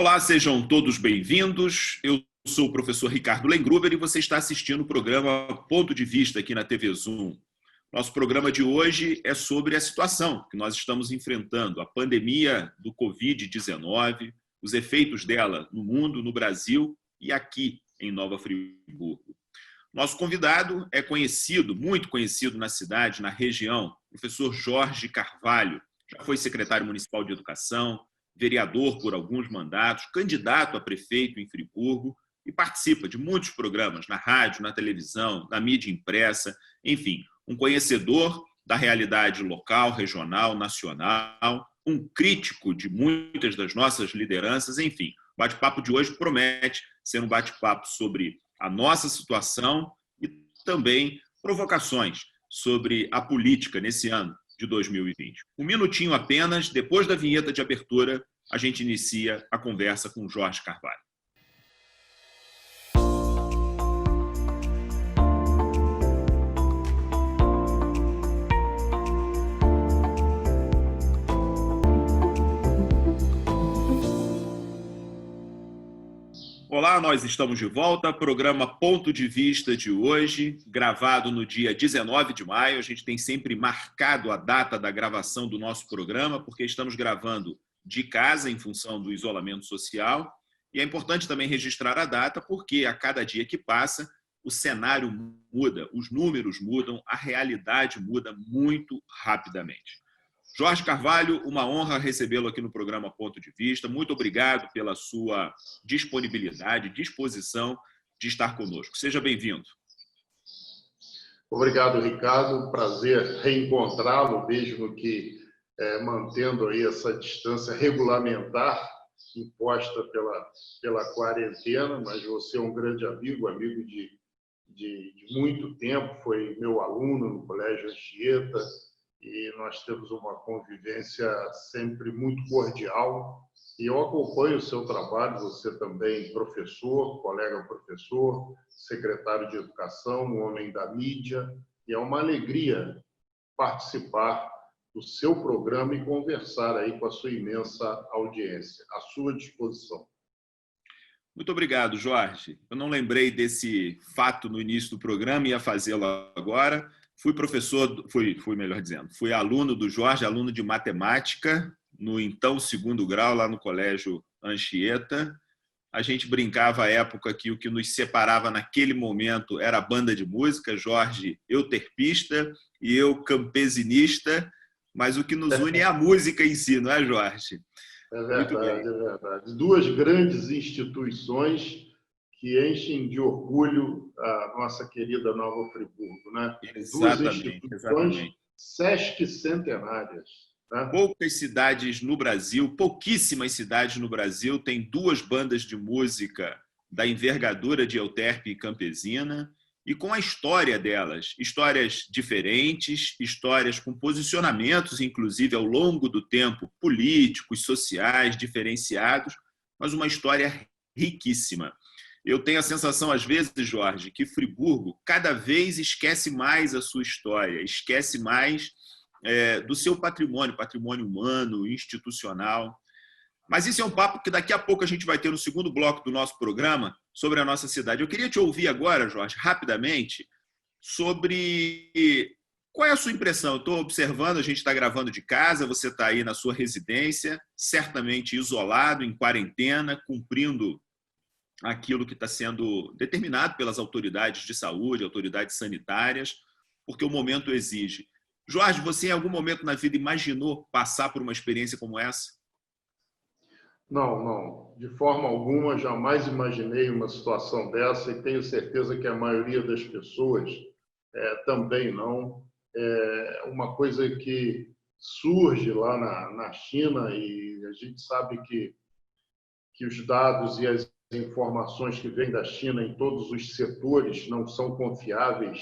Olá, sejam todos bem-vindos. Eu sou o professor Ricardo Lengruber e você está assistindo o programa Ponto de Vista aqui na TV Zoom. Nosso programa de hoje é sobre a situação que nós estamos enfrentando, a pandemia do Covid-19, os efeitos dela no mundo, no Brasil e aqui em Nova Friburgo. Nosso convidado é conhecido, muito conhecido na cidade, na região, o professor Jorge Carvalho. Já foi secretário municipal de educação, vereador por alguns mandatos, candidato a prefeito em Friburgo e participa de muitos programas na rádio, na televisão, na mídia impressa, enfim, um conhecedor da realidade local, regional, nacional, um crítico de muitas das nossas lideranças, enfim. O bate-papo de hoje promete ser um bate-papo sobre a nossa situação e também provocações sobre a política nesse ano de 2020. Um minutinho apenas, depois da vinheta de abertura, a gente inicia a conversa com Jorge Carvalho. Olá, nós estamos de volta, programa Ponto de Vista de hoje, gravado no dia 19 de maio. A gente tem sempre marcado a data da gravação do nosso programa, porque estamos gravando de casa em função do isolamento social. E é importante também registrar a data, porque a cada dia que passa, o cenário muda, os números mudam, a realidade muda muito rapidamente. Jorge Carvalho, uma honra recebê-lo aqui no programa Ponto de Vista. Muito obrigado pela sua disponibilidade, disposição de estar conosco. Seja bem-vindo. Obrigado, Ricardo. Prazer reencontrá-lo, mesmo que mantendo aí essa distância regulamentar imposta pela quarentena, mas você é um grande amigo de muito tempo, foi meu aluno no Colégio Anchieta, e nós temos uma convivência sempre muito cordial. E eu acompanho o seu trabalho, você também professor, colega professor, secretário de Educação, um homem da mídia, e é uma alegria participar do seu programa e conversar aí com a sua imensa audiência. À sua disposição. Muito obrigado, Jorge. Eu não lembrei desse fato no início do programa, ia fazê-lo agora. Fui professor, melhor dizendo, fui aluno do Jorge, aluno de matemática, no então segundo grau, lá no Colégio Anchieta. A gente brincava à época que o que nos separava naquele momento era a banda de música, Jorge euterpista e eu campesinista, mas o que nos une é a música em si, não é, Jorge? É verdade, é verdade. Duas grandes instituições que enchem de orgulho a nossa querida Nova Friburgo, né? Duas instituições Sesc centenárias. Né? Poucas cidades no Brasil, pouquíssimas cidades no Brasil têm duas bandas de música da envergadura de Euterpe e Campesina e com a história delas, histórias diferentes, histórias com posicionamentos, inclusive, ao longo do tempo, políticos, sociais, diferenciados, mas uma história riquíssima. Eu tenho a sensação, às vezes, Jorge, que Friburgo cada vez esquece mais a sua história, esquece mais do seu patrimônio humano, institucional. Mas isso é um papo que daqui a pouco a gente vai ter no segundo bloco do nosso programa sobre a nossa cidade. Eu queria te ouvir agora, Jorge, rapidamente, sobre qual é a sua impressão. Eu estou observando, a gente está gravando de casa, você está aí na sua residência, certamente isolado, em quarentena, cumprindo aquilo que está sendo determinado pelas autoridades de saúde, autoridades sanitárias, porque o momento exige. Jorge, você em algum momento na vida imaginou passar por uma experiência como essa? Não. De forma alguma, jamais imaginei uma situação dessa e tenho certeza que a maioria das pessoas também não. É uma coisa que surge lá na China e a gente sabe que os dados e as informações que vêm da China em todos os setores não são confiáveis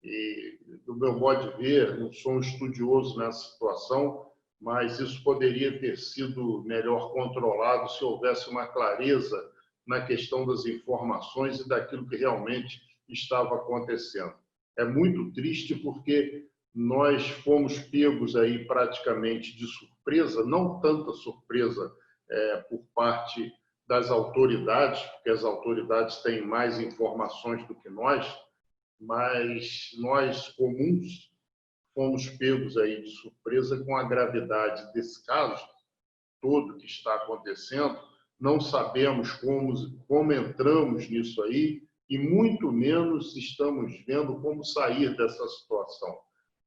e, do meu modo de ver, não sou um estudioso nessa situação, mas isso poderia ter sido melhor controlado se houvesse uma clareza na questão das informações e daquilo que realmente estava acontecendo. É muito triste porque nós fomos pegos aí praticamente de surpresa, não tanta surpresa por parte das autoridades, porque as autoridades têm mais informações do que nós, mas nós, comuns, fomos pegos aí de surpresa com a gravidade desse caso todo que está acontecendo. Não sabemos como entramos nisso aí e muito menos estamos vendo como sair dessa situação.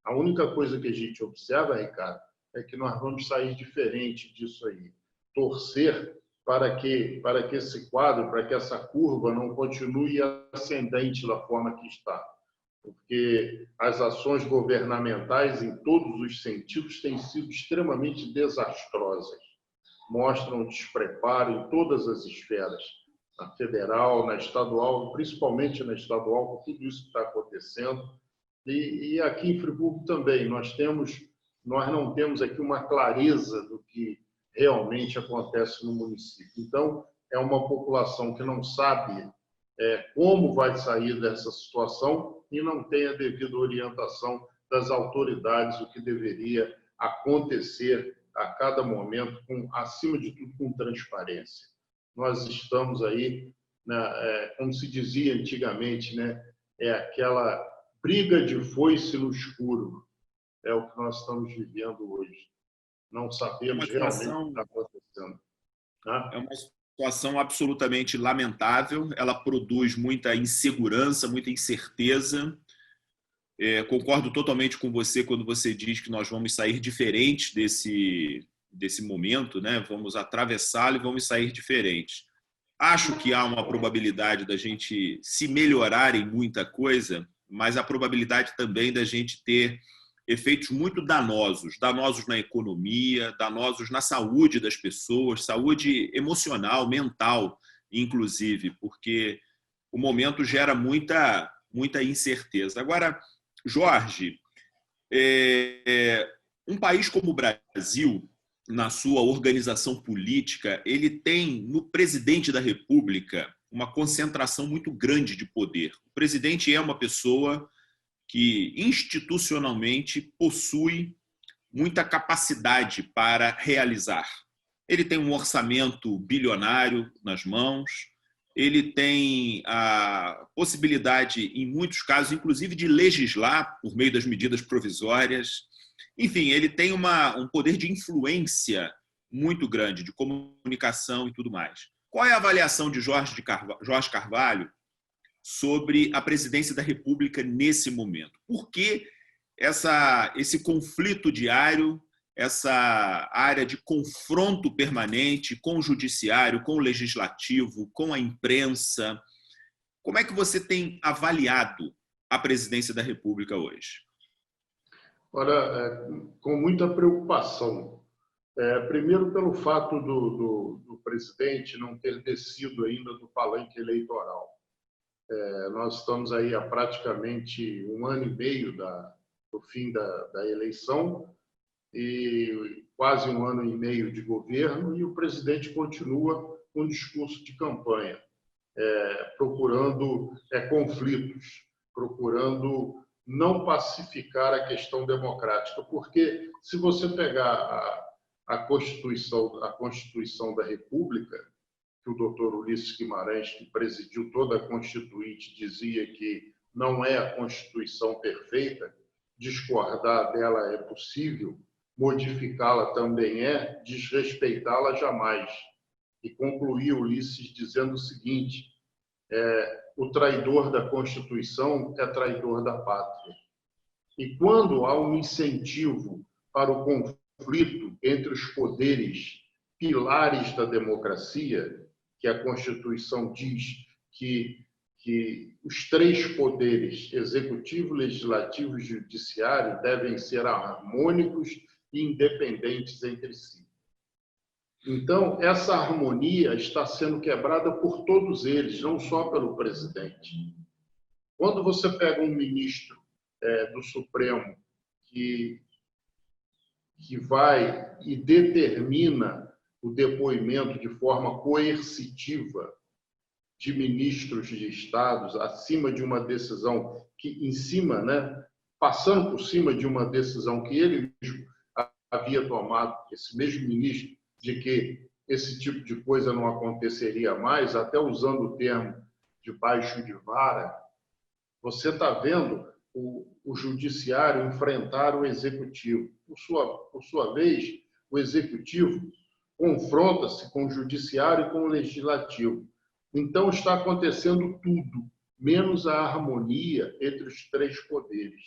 A única coisa que a gente observa, Ricardo, é que nós vamos sair diferente disso aí. Torcer para que esse quadro, para que essa curva não continue ascendente da forma que está. Porque as ações governamentais, em todos os sentidos, têm sido extremamente desastrosas. Mostram despreparo em todas as esferas, na federal, na estadual, principalmente na estadual, com tudo isso que está acontecendo. E aqui em Friburgo também, nós não temos aqui uma clareza do que realmente acontece no município. Então, é uma população que não sabe como vai sair dessa situação e não tem a devida orientação das autoridades, o que deveria acontecer a cada momento, acima de tudo, com transparência. Nós estamos aí, né, como se dizia antigamente, né, aquela briga de foice no escuro. É o que nós estamos vivendo hoje. Não sabemos realmente o que está acontecendo. Né? É uma situação absolutamente lamentável. Ela produz muita insegurança, muita incerteza. Concordo totalmente com você quando você diz que nós vamos sair diferentes desse momento, né? Vamos atravessá-lo e vamos sair diferentes. Acho que há uma probabilidade da gente se melhorar em muita coisa, mas a probabilidade também da gente ter efeitos muito danosos na economia, danosos na saúde das pessoas, saúde emocional, mental, inclusive, porque o momento gera muita incerteza. Agora, Jorge, um país como o Brasil, na sua organização política, ele tem no presidente da República uma concentração muito grande de poder. O presidente é uma pessoa que institucionalmente possui muita capacidade para realizar. Ele tem um orçamento bilionário nas mãos, ele tem a possibilidade, em muitos casos, inclusive de legislar por meio das medidas provisórias. Enfim, ele tem um poder de influência muito grande, de comunicação e tudo mais. Qual é a avaliação de Jorge Carvalho sobre a presidência da República nesse momento? Por que esse conflito diário, essa área de confronto permanente com o judiciário, com o legislativo, com a imprensa? Como é que você tem avaliado a presidência da República hoje? Ora, com muita preocupação. Primeiro, pelo fato do presidente não ter descido ainda do palanque eleitoral. Nós estamos aí há praticamente 1 ano e meio do fim da eleição e quase 1 ano e meio de governo, e o presidente continua com um discurso de campanha, procurando conflitos, procurando não pacificar a questão democrática, porque se você pegar a Constituição da República, que o doutor Ulisses Guimarães, que presidiu toda a Constituinte, dizia que não é a Constituição perfeita, discordar dela é possível, modificá-la também desrespeitá-la jamais. E concluía Ulisses dizendo o seguinte: o traidor da Constituição é traidor da pátria. E quando há um incentivo para o conflito entre os poderes pilares da democracia, que a Constituição diz que os 3 poderes, executivo, legislativo e judiciário, devem ser harmônicos e independentes entre si. Então, essa harmonia está sendo quebrada por todos eles, não só pelo presidente. Quando você pega um ministro do Supremo que vai e determina o depoimento de forma coercitiva de ministros de estados acima de uma decisão passando por cima de uma decisão que ele mesmo havia tomado, esse mesmo ministro, de que esse tipo de coisa não aconteceria mais, até usando o termo de baixo de vara. Você está vendo o judiciário enfrentar o executivo. Por sua vez, o executivo confronta-se com o judiciário e com o legislativo. Então, está acontecendo tudo, menos a harmonia entre os três poderes.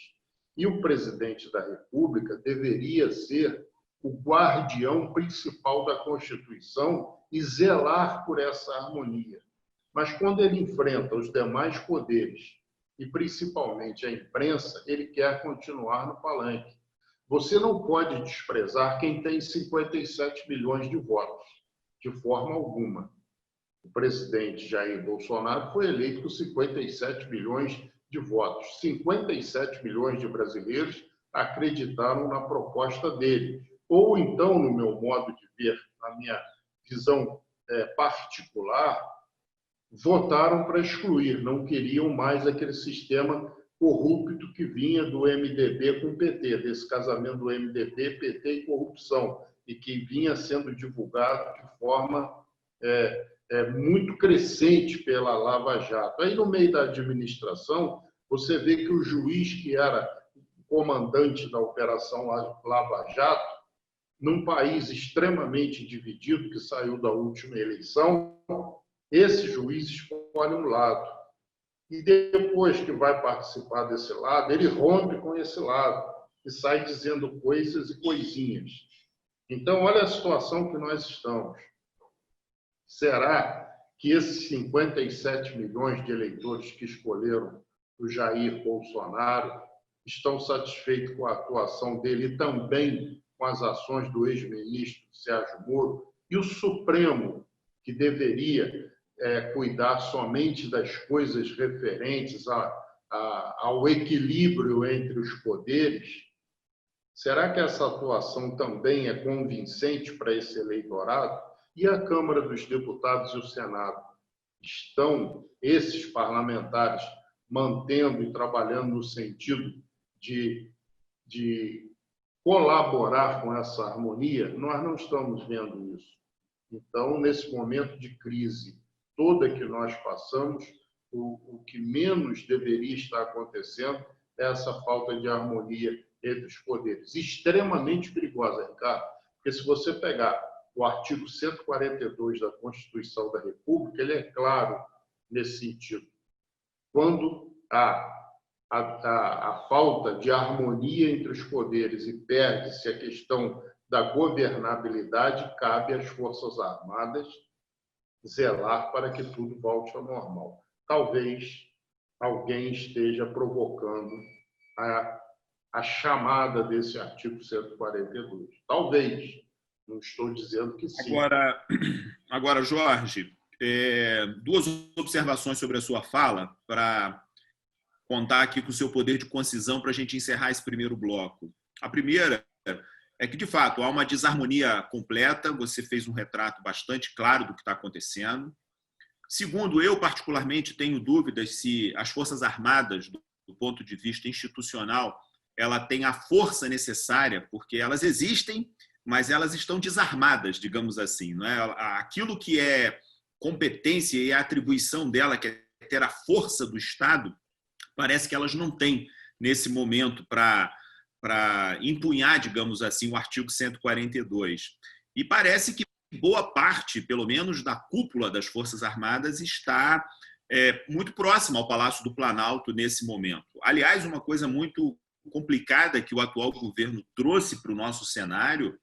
E o presidente da República deveria ser o guardião principal da Constituição e zelar por essa harmonia. Mas quando ele enfrenta os demais poderes, e principalmente a imprensa, ele quer continuar no palanque. Você não pode desprezar quem tem 57 milhões de votos, de forma alguma. O presidente Jair Bolsonaro foi eleito com 57 milhões de votos. 57 milhões de brasileiros acreditaram na proposta dele. Ou então, no meu modo de ver, na minha visão particular, votaram para excluir, não queriam mais aquele sistema corrupto que vinha do MDB com o PT, desse casamento do MDB, PT e corrupção, e que vinha sendo divulgado de forma muito crescente pela Lava Jato. Aí, no meio da administração, você vê que o juiz que era o comandante da Operação Lava Jato, num país extremamente dividido, que saiu da última eleição, esse juiz escolhe um lado. E depois que vai participar desse lado, ele rompe com esse lado e sai dizendo coisas e coisinhas. Então, olha a situação que nós estamos. Será que esses 57 milhões de eleitores que escolheram o Jair Bolsonaro estão satisfeitos com a atuação dele e também com as ações do ex-ministro Sérgio Moro? E o Supremo, que deveria cuidar somente das coisas referentes ao equilíbrio entre os poderes, será que essa atuação também é convincente para esse eleitorado? E a Câmara dos Deputados e o Senado? Estão esses parlamentares mantendo e trabalhando no sentido de colaborar com essa harmonia? Nós não estamos vendo isso. Então, nesse momento de crise toda que nós passamos, o que menos deveria estar acontecendo é essa falta de harmonia entre os poderes. Extremamente perigosa, Ricardo, porque se você pegar o artigo 142 da Constituição da República, ele é claro nesse sentido. Quando a falta de harmonia entre os poderes e perde-se a questão da governabilidade, cabe às Forças Armadas zelar para que tudo volte ao normal. Talvez alguém esteja provocando a chamada desse artigo 142. Talvez. Não estou dizendo que sim. Agora Jorge, duas observações sobre a sua fala para contar aqui com o seu poder de concisão para a gente encerrar esse primeiro bloco. A primeira é que, de fato, há uma desarmonia completa. Você fez um retrato bastante claro do que está acontecendo. Segundo, eu particularmente tenho dúvidas se as Forças Armadas, do ponto de vista institucional, ela tem a força necessária, porque elas existem, mas elas estão desarmadas, digamos assim. Não é? Aquilo que é competência e a atribuição dela, que é ter a força do Estado, parece que elas não têm nesse momento para empunhar, digamos assim, o artigo 142. E parece que boa parte, pelo menos, da cúpula das Forças Armadas está muito próxima ao Palácio do Planalto nesse momento. Aliás, uma coisa muito complicada que o atual governo trouxe para o nosso cenário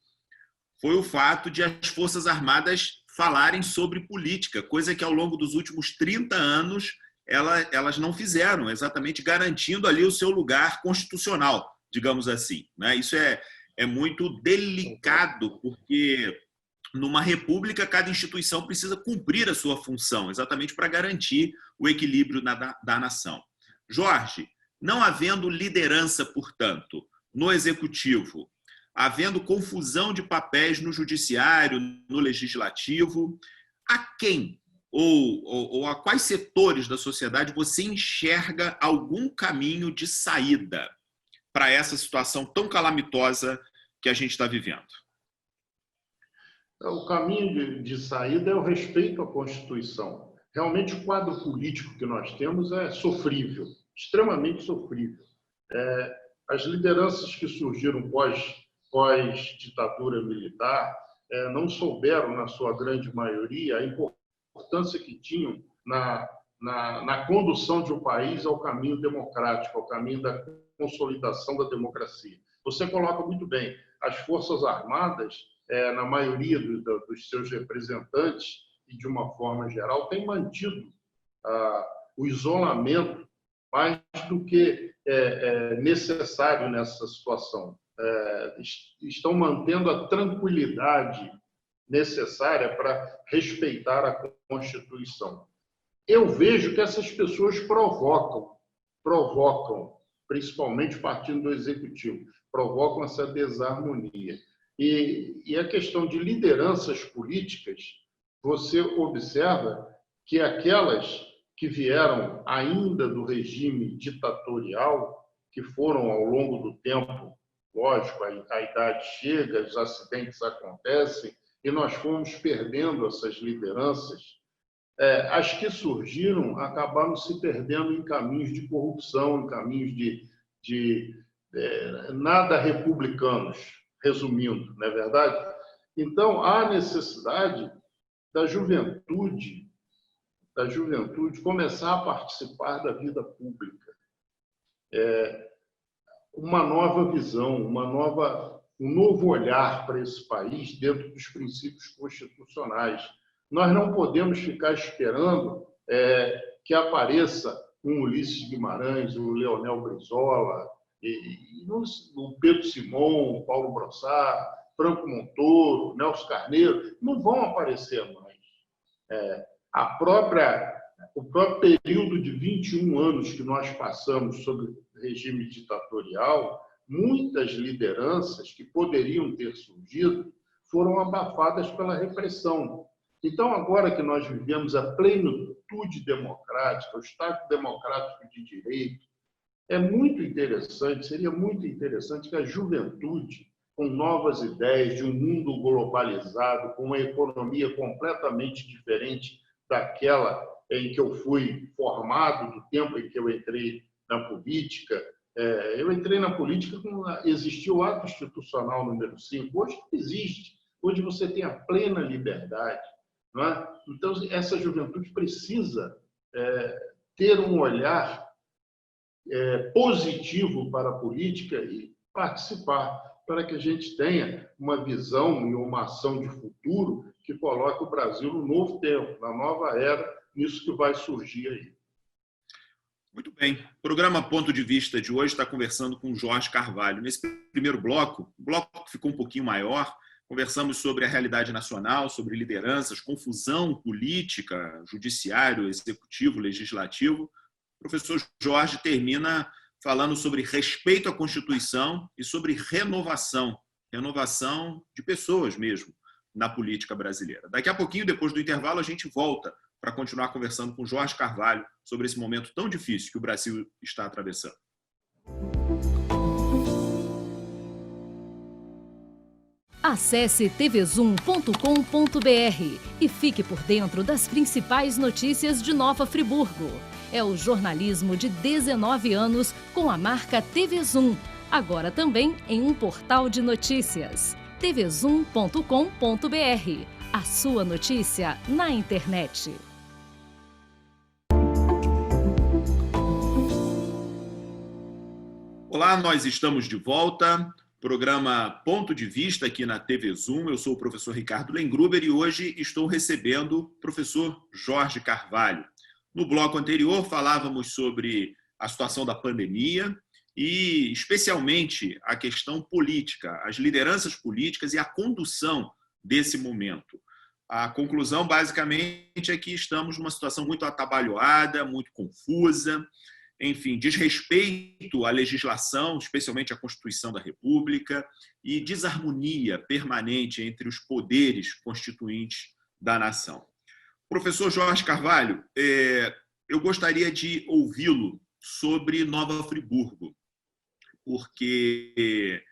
foi o fato de as Forças Armadas falarem sobre política, coisa que ao longo dos últimos 30 anos elas não fizeram, exatamente garantindo ali o seu lugar constitucional, digamos assim. Isso é muito delicado, porque numa república cada instituição precisa cumprir a sua função, exatamente para garantir o equilíbrio da nação. Jorge, não havendo liderança, portanto, no executivo, havendo confusão de papéis no judiciário, no legislativo, a quem ou a quais setores da sociedade você enxerga algum caminho de saída para essa situação tão calamitosa que a gente está vivendo? O caminho de saída é o respeito à Constituição. Realmente, o quadro político que nós temos é sofrível, extremamente sofrível. As lideranças que surgiram pós-ditadura militar não souberam, na sua grande maioria, a importância que tinham na condução de um país ao caminho democrático, ao caminho da consolidação da democracia. Você coloca muito bem, as Forças Armadas, na maioria dos seus representantes, e de uma forma geral, têm mantido o isolamento mais do que necessário nessa situação. Estão mantendo a tranquilidade necessária para respeitar a Constituição. Eu vejo que essas pessoas provocam, principalmente partindo do Executivo, provocam essa desarmonia. E a questão de lideranças políticas, você observa que aquelas que vieram ainda do regime ditatorial, que foram ao longo do tempo, lógico, a idade chega, os acidentes acontecem, e nós fomos perdendo essas lideranças. As que surgiram acabaram se perdendo em caminhos de corrupção, em caminhos de nada republicanos, resumindo, não é verdade? Então, há necessidade da juventude começar a participar da vida pública. Uma nova visão, um novo olhar para esse país dentro dos princípios constitucionais. Nós não podemos ficar esperando que apareça um Ulisses Guimarães, um Leonel Brizola, o Pedro Simon, o Paulo Brossard, Franco Montoro, Nelson Carneiro, não vão aparecer mais. O próprio período de 21 anos que nós passamos sob o regime ditatorial, muitas lideranças que poderiam ter surgido foram abafadas pela repressão. Então, agora que nós vivemos a plenitude democrática, o Estado democrático de direito, seria muito interessante que a juventude, com novas ideias de um mundo globalizado, com uma economia completamente diferente daquela em que eu fui formado, do tempo em que eu entrei na política. Eu entrei na política quando existia o ato institucional número 5. Hoje não existe. Hoje você tem a plena liberdade. Não é? Então, essa juventude precisa ter um olhar positivo para a política e participar, para que a gente tenha uma visão e uma ação de futuro que coloque o Brasil no novo tempo, na nova era, nisso que vai surgir aí. Muito bem. O programa Ponto de Vista de hoje está conversando com Jorge Carvalho. Nesse primeiro bloco, o bloco ficou um pouquinho maior, conversamos sobre a realidade nacional, sobre lideranças, confusão política, judiciário, executivo, legislativo. O professor Jorge termina falando sobre respeito à Constituição e sobre renovação de pessoas mesmo na política brasileira. Daqui a pouquinho, depois do intervalo, a gente volta para continuar conversando com Jorge Carvalho sobre esse momento tão difícil que o Brasil está atravessando. Acesse tvzoom.com.br e fique por dentro das principais notícias de Nova Friburgo. É o jornalismo de 19 anos com a marca TV Zoom, agora também em um portal de notícias. tvzoom.com.br, a sua notícia na internet. Olá, nós estamos de volta. Programa Ponto de Vista aqui na TV Zoom. Eu sou o professor Ricardo Lengruber e hoje estou recebendo o professor Jorge Carvalho. No bloco anterior falávamos sobre a situação da pandemia e especialmente a questão política, as lideranças políticas e a condução desse momento. A conclusão basicamente é que estamos numa situação muito atabalhoada, muito confusa, enfim, desrespeito à legislação, especialmente à Constituição da República, e desarmonia permanente entre os poderes constituintes da nação. Professor Jorge Carvalho, eu gostaria de ouvi-lo sobre Nova Friburgo, porque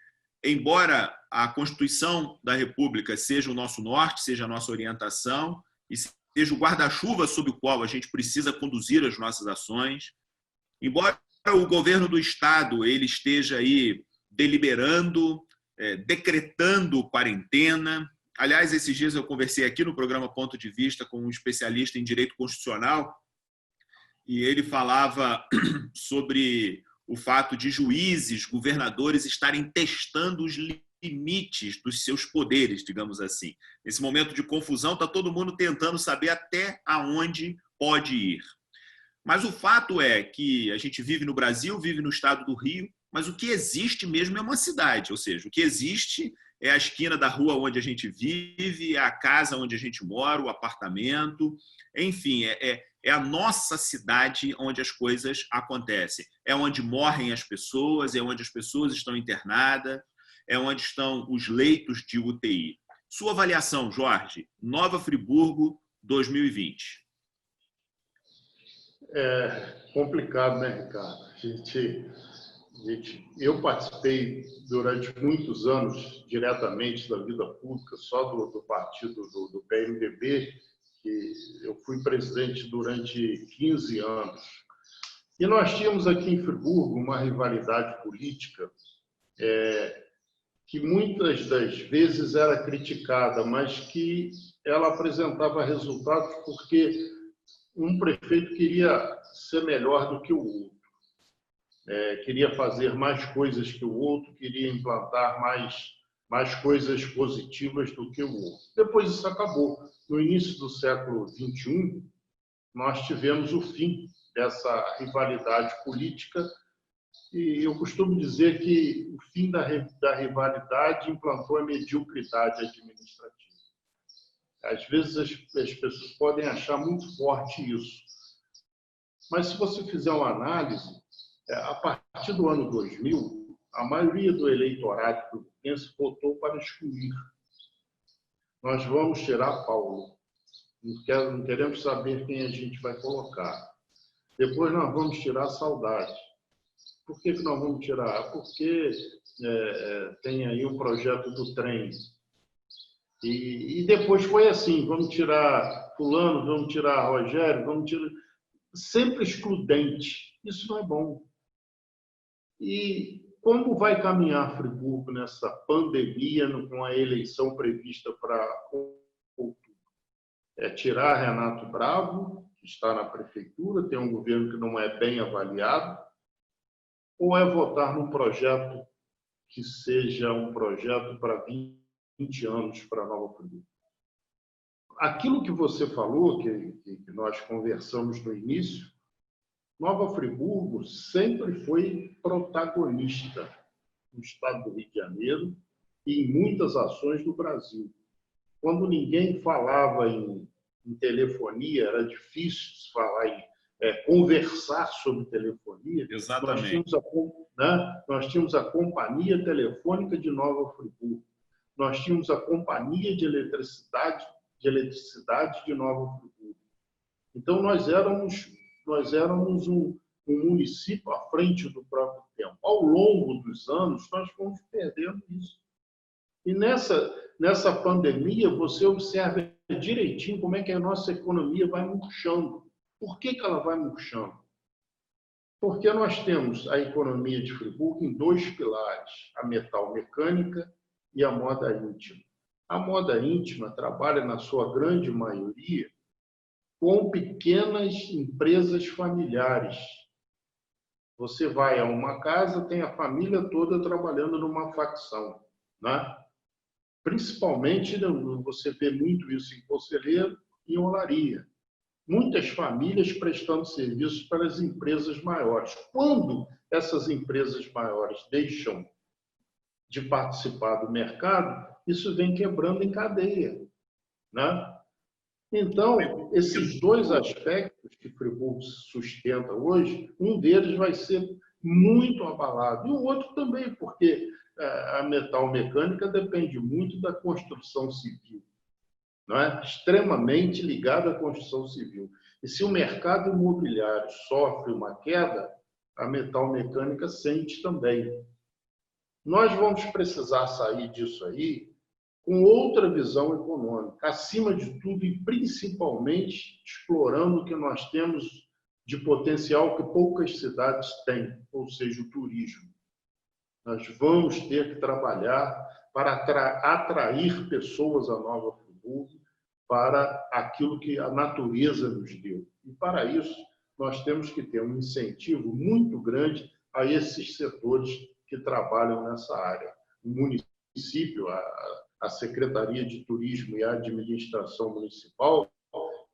embora a Constituição da República seja o nosso norte, seja a nossa orientação, e seja o guarda-chuva sob o qual a gente precisa conduzir as nossas ações, embora o governo do Estado ele esteja aí deliberando, decretando quarentena. Aliás, esses dias eu conversei aqui no programa Ponto de Vista com um especialista em direito constitucional e ele falava sobre o fato de juízes, governadores estarem testando os limites dos seus poderes, digamos assim. Nesse momento de confusão, está todo mundo tentando saber até aonde pode ir. Mas o fato é que a gente vive no Brasil, vive no estado do Rio, mas o que existe mesmo é uma cidade, ou seja, o que existe é a esquina da rua onde a gente vive, é a casa onde a gente mora, o apartamento, enfim, é a nossa cidade onde as coisas acontecem. É onde morrem as pessoas, é onde as pessoas estão internadas, é onde estão os leitos de UTI. Sua avaliação, Jorge, Nova Friburgo 2020. É complicado, né, Ricardo? Eu participei durante muitos anos diretamente da vida pública, só do partido do PMDB, que eu fui presidente durante 15 anos. E nós tínhamos aqui em Friburgo uma rivalidade política que muitas das vezes era criticada, mas que ela apresentava resultados porque um prefeito queria ser melhor do que o outro, queria fazer mais coisas que o outro, queria implantar mais coisas positivas do que o outro. Depois isso acabou. No início do século XXI, nós tivemos o fim dessa rivalidade política e eu costumo dizer que o fim da rivalidade implantou a mediocridade administrativa. Às vezes as pessoas podem achar muito forte isso, mas se você fizer uma análise, a partir do ano 2000, a maioria do eleitorado friburguense votou para excluir. Nós vamos tirar Paulo. Não queremos saber quem a gente vai colocar. Depois nós vamos tirar Saudade. Por que nós vamos tirar? Porque tem aí um projeto do trem. E depois foi assim, vamos tirar fulano, vamos tirar Rogério, vamos tirar... Sempre excludente. Isso não é bom. E como vai caminhar Friburgo nessa pandemia, com a eleição prevista para outubro? É tirar Renato Bravo, que está na prefeitura, tem um governo que não é bem avaliado, ou é votar num projeto que seja um projeto para 20 anos para Nova Friburgo? Aquilo que você falou, que nós conversamos no início, Nova Friburgo sempre foi protagonista no estado do Rio de Janeiro e em muitas ações do Brasil. Quando ninguém falava em telefonia, era difícil falar conversar sobre telefonia. Exatamente. Nós tínhamos a Companhia Telefônica de Nova Friburgo. Nós tínhamos a Companhia de Eletricidade de Nova Friburgo. Então, nós éramos um município à frente do próprio tempo. Ao longo dos anos, nós fomos perdendo isso. E nessa pandemia, você observa direitinho como é que a nossa economia vai murchando. Por que ela vai murchando? Porque nós temos a economia de Friburgo em dois pilares, a metalmecânica e a moda íntima. A moda íntima trabalha, na sua grande maioria, com pequenas empresas familiares. Você vai a uma casa, tem a família toda trabalhando numa facção, né? Principalmente, você vê muito isso em Conselheiro e em Olaria. Muitas famílias prestando serviços para as empresas maiores. Quando essas empresas maiores deixam de participar do mercado, isso vem quebrando em cadeia, né? Então, esses dois aspectos que Friburgo sustenta hoje, um deles vai ser muito abalado. E o outro também, porque a metalmecânica depende muito da construção civil, não é? Extremamente ligada à construção civil. E se o mercado imobiliário sofre uma queda, a metalmecânica sente também. nós vamos precisar sair disso aí com outra visão econômica, acima de tudo e principalmente explorando o que nós temos de potencial que poucas cidades têm, ou seja, o turismo. Nós vamos ter que trabalhar para atrair pessoas a Nova Friburgo para aquilo que a natureza nos deu. E, para isso, nós temos que ter um incentivo muito grande a esses setores que trabalham nessa área. O município, a Secretaria de Turismo e a Administração Municipal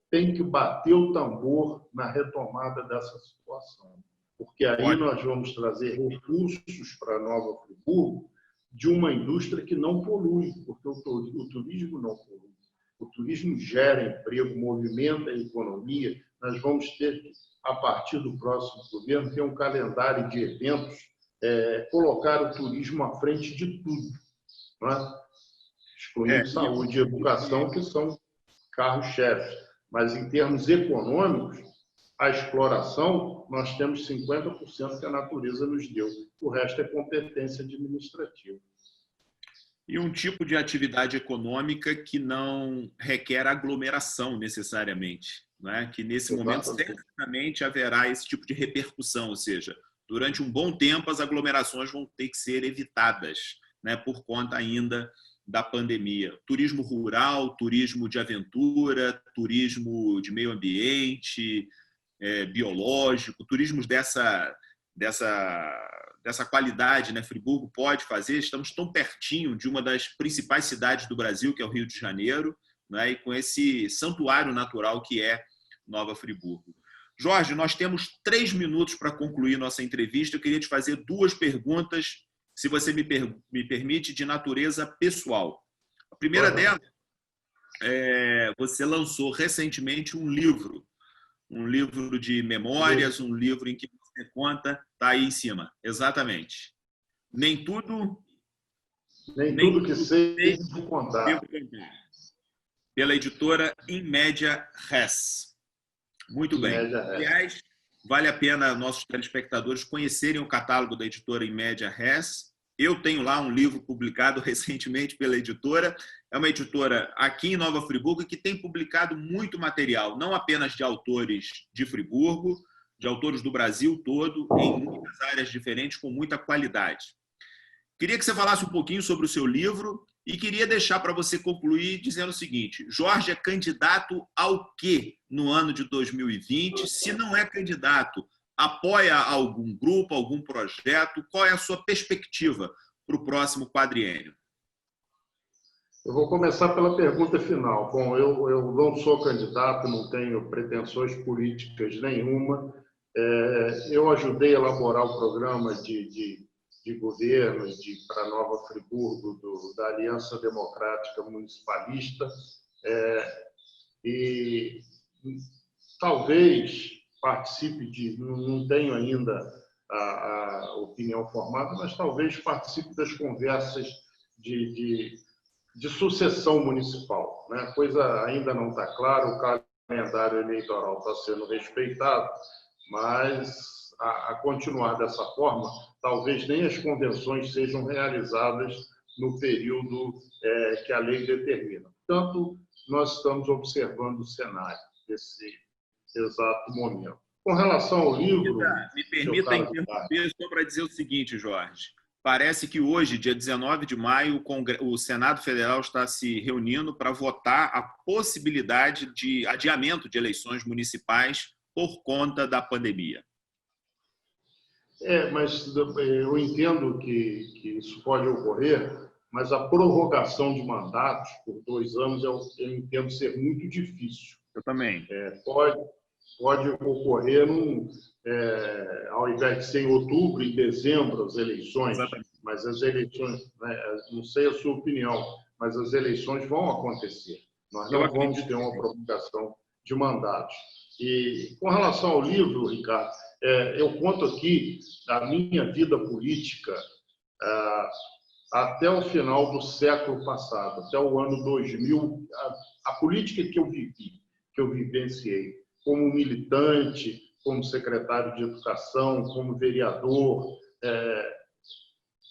tem que bater o tambor na retomada dessa situação, porque aí nós vamos trazer recursos para Nova Friburgo de uma indústria que não polui, porque o turismo não polui. O turismo gera emprego, movimenta a economia. Nós vamos ter que, a partir do próximo governo, ter um calendário de eventos, colocar o turismo à frente de tudo, não é? Excluindo saúde e educação, que são carros-chefes. Mas, em termos econômicos, a exploração, nós temos 50% que a natureza nos deu. O resto é competência administrativa. E um tipo de atividade econômica que não requer aglomeração necessariamente, né? Que nesse momento certamente haverá esse tipo de repercussão, ou seja, durante um bom tempo as aglomerações vão ter que ser evitadas, né? Por conta ainda da pandemia. Turismo rural, turismo de aventura, turismo de meio ambiente, biológico, turismos dessa qualidade, né? Friburgo pode fazer. Estamos tão pertinho de uma das principais cidades do Brasil, que é o Rio de Janeiro, né? E com esse santuário natural que é Nova Friburgo. Jorge, nós temos 3 minutos para concluir nossa entrevista. Eu queria te fazer 2 perguntas, se você me permite, de natureza pessoal. A primeira delas, você lançou recentemente um livro de memórias, um livro em que você conta, está aí em cima, exatamente. Nem tudo que seja contar. Pela editora Inmédia Res. Muito bem. Aliás, vale a pena nossos telespectadores conhecerem o catálogo da editora Inmédia Res. Eu tenho lá um livro publicado recentemente pela editora. É uma editora aqui em Nova Friburgo que tem publicado muito material, não apenas de autores de Friburgo, de autores do Brasil todo, em muitas áreas diferentes, com muita qualidade. Queria que você falasse um pouquinho sobre o seu livro e queria deixar para você concluir dizendo o seguinte: Jorge é candidato ao quê no ano de 2020? Se não é candidato, apoia algum grupo, algum projeto? Qual é a sua perspectiva para o próximo quadriênio? Eu vou começar pela pergunta final. Bom, eu não sou candidato, não tenho pretensões políticas nenhuma. Eu ajudei a elaborar o programa de governo para Nova Friburgo da Aliança Democrática Municipalista e talvez participe não tenho ainda a opinião formada, mas talvez participe das conversas de sucessão municipal, né? A coisa ainda não está clara, o calendário eleitoral está sendo respeitado, mas a continuar dessa forma, talvez nem as convenções sejam realizadas no período que a lei determina. Portanto, nós estamos observando o cenário desse exato momento. Com relação ao livro... Me permita interromper só para dizer o seguinte, Jorge. Parece que hoje, dia 19 de maio, o Senado Federal está se reunindo para votar a possibilidade de adiamento de eleições municipais por conta da pandemia. Mas eu entendo que isso pode ocorrer, mas a prorrogação de mandatos por 2 anos eu entendo ser muito difícil. Eu também. Pode ocorrer, ao invés de ser em outubro e dezembro as eleições, exatamente. Mas as eleições, não sei a sua opinião, mas as eleições vão acontecer. Nós não vamos ter uma prorrogação de mandatos. E com relação ao livro, Ricardo, eu conto aqui a minha vida política até o final do século passado, até o ano 2000, a política que eu vivenciei como militante, como secretário de Educação, como vereador,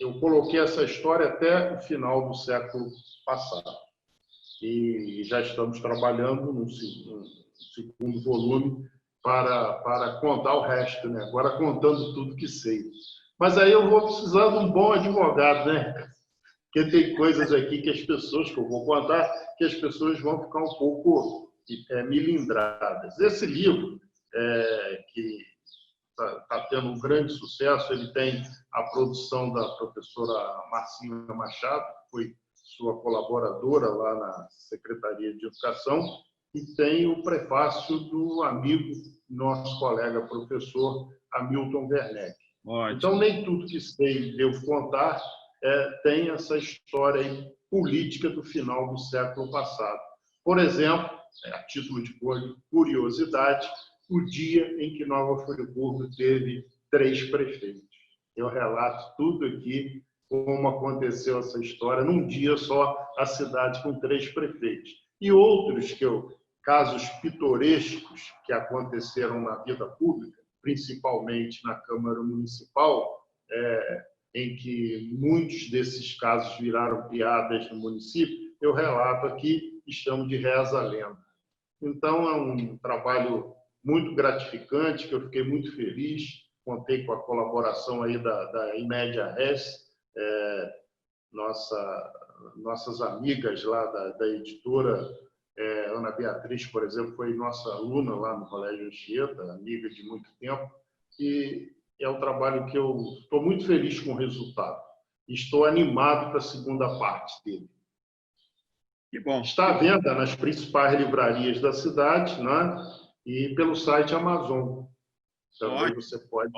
eu coloquei essa história até o final do século passado. E já estamos trabalhando num segundo volume para contar o resto, né? Agora contando tudo que sei. Mas aí eu vou precisar de um bom advogado, né? Porque tem coisas aqui que as pessoas, que eu vou contar, que as pessoas vão ficar um pouco milindradas. Esse livro, que está tendo um grande sucesso, ele tem a produção da professora Marcinha Machado, que foi sua colaboradora lá na Secretaria de Educação, e tem o prefácio do amigo, nosso colega professor Hamilton Werneck. Ótimo. Então, nem tudo que sei devo contar tem essa história política do final do século passado. Por exemplo, a título de curiosidade, o dia em que Nova Friburgo teve 3 prefeitos. Eu relato tudo aqui, como aconteceu essa história, num dia só, a cidade com 3 prefeitos. E outros casos pitorescos que aconteceram na vida pública, principalmente na Câmara Municipal, em que muitos desses casos viraram piadas no município, eu relato aqui, estamos de reza à lenda. Então, é um trabalho muito gratificante, que eu fiquei muito feliz, contei com a colaboração aí da Imédia Res, nossas amigas lá da editora, Ana Beatriz, por exemplo, foi nossa aluna lá no Colégio Anchieta, amiga de muito tempo, e é um trabalho que eu estou muito feliz com o resultado. Estou animado para a segunda parte dele. Que bom. Está à venda nas principais livrarias da cidade, né? E pelo site Amazon. Também ótimo, você pode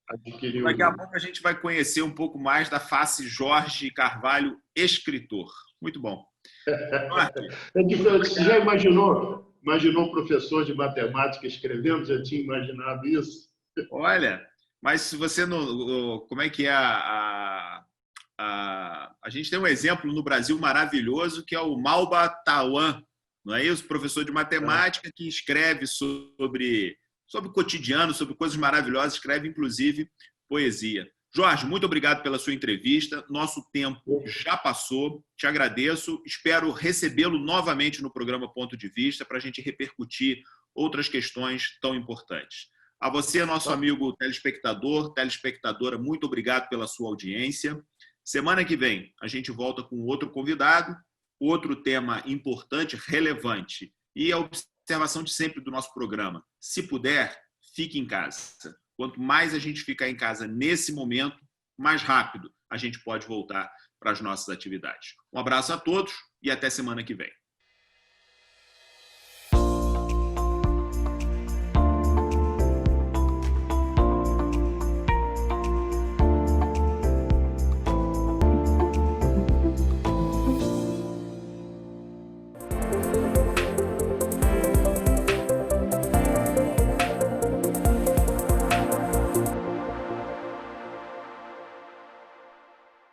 adquirir. Daqui a pouco a gente vai conhecer um pouco mais da face Jorge Carvalho, escritor. Muito bom. É diferente. Você já imaginou um professor de matemática escrevendo? Já tinha imaginado isso? Olha, mas se você não... Como é que é a gente tem um exemplo no Brasil maravilhoso, que é o Malba Tawan, não é isso? Professor de matemática que escreve sobre o cotidiano, sobre coisas maravilhosas, escreve inclusive poesia. Jorge, muito obrigado pela sua entrevista. Nosso tempo já passou. Te agradeço. Espero recebê-lo novamente no programa Ponto de Vista para a gente repercutir outras questões tão importantes. A você, nosso amigo telespectador, telespectadora, muito obrigado pela sua audiência. Semana que vem a gente volta com outro convidado, outro tema importante, relevante. E a observação de sempre do nosso programa: se puder, fique em casa. Quanto mais a gente ficar em casa nesse momento, mais rápido a gente pode voltar para as nossas atividades. Um abraço a todos e até semana que vem.